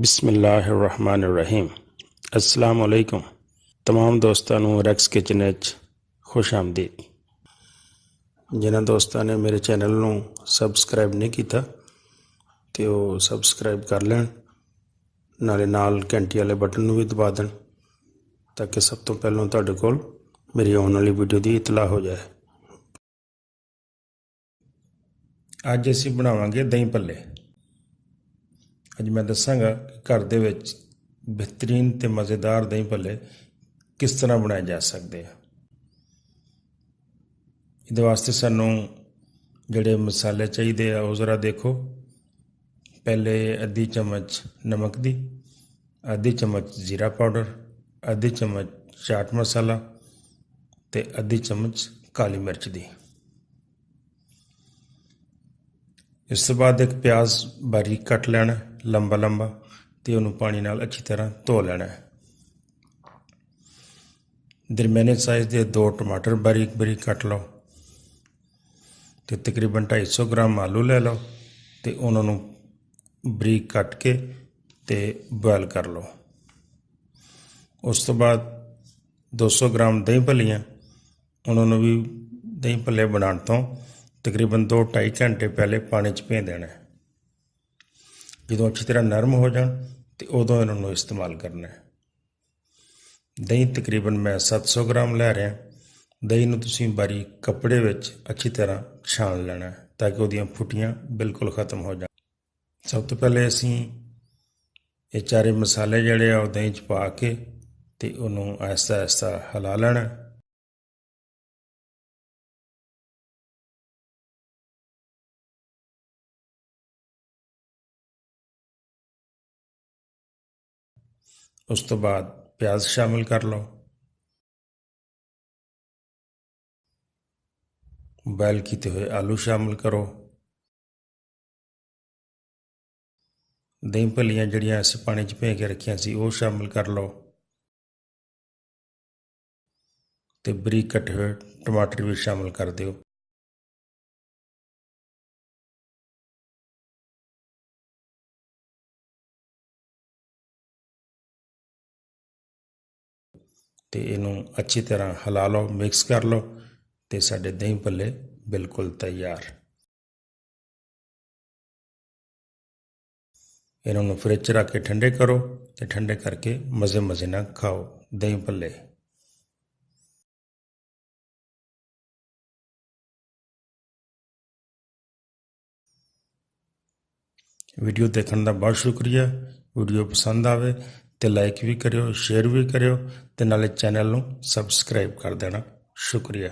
बिस्मिल्लाहिर्रहमानिर्रहीम। अस्सलाम वालेकुम। तमाम दोस्तों नूं रैक्स किचन खुश आमदीद। जिन्हां दोस्तों ने मेरे चैनल नूं सबसक्राइब नहीं किया तो वो सबसक्राइब कर लैन, नाले नाल घंटी वाले बटन नूं भी दबा दें ताकि सब तो पहलों तुहाडे कोल मेरी आने वाली वीडियो की इतला हो जाए। अज असीं बनावांगे दही भल्ले। अज मैं दसांगा कि घर दे विच बेहतरीन ते मज़ेदार दही भल्ले किस तरह बनाए जा सकते हैं। इहदे वास्ते सानूं जिहड़े मसाले चाहिए आ वो ज़रा देखो। पहले अद्धी चम्मच नमक दी, अद्धी चम्मच जीरा पाउडर, अद्धी चम्मच चाट मसाला ते अद्धी चम्मच काली मिर्च दी। इस तो बाद एक प्याज बारीक कट लेना लंबा लंबा तो उन्होंने पानी नाल अच्छी तरह धो लेना है। दरम्याने साइज़ के 2 टमाटर बारीक बारीक कट लो तो तकरीबन 250 ग्राम आलू ले लो तो उन्होंने बारीक कट के ते बॉयल कर लो। उस तो बाद 200 ग्राम दही भल्लियाँ उन्होंने भी दही भल्ले बनाने तो तकरीबन 2-2.5 घंटे पहले पानी च भे देना है। जो अच्छी तरह नरम हो जाए तो उदों इन्होंने इस्तेमाल करना है। दही तकरीबन मैं 700 ग्राम लै रहा। दही नूं तुसीं बारीक कपड़े विच अच्छी तरह छान लेना है ताकि उहदियां फुटियां बिल्कुल खत्म हो जाए। सब तो पहले असीं ये चारे मसाले जिहड़े आ दही च पा के ते उहनूं आहिस्ता आहिस्ता हिला लेना। उस तो बाद प्याज शामिल कर लो, बॉयल किए हुए आलू शामिल करो, दही भल्लियाँ जिहड़ियां असीं पानी च भे के रखियां सी वो शामिल कर लो ते बारीक कटे हुए टमाटर भी शामिल कर दिओ। तो इनू अच्छी तरह हिला लो, मिक्स कर लो तो साडे दही भल्ले बिल्कुल तैयार। इन्होंने फ्रिज च रख के ठंडे करो तो ठंडे करके मज़े मज़े ना खाओ दही भल्ले। वीडियो देखने का बहुत शुक्रिया। वीडियो पसंद आवे तो लाइक भी करियो, शेयर भी करियो ते नाले चैनल नूं सबसक्राइब कर देना। शुक्रिया।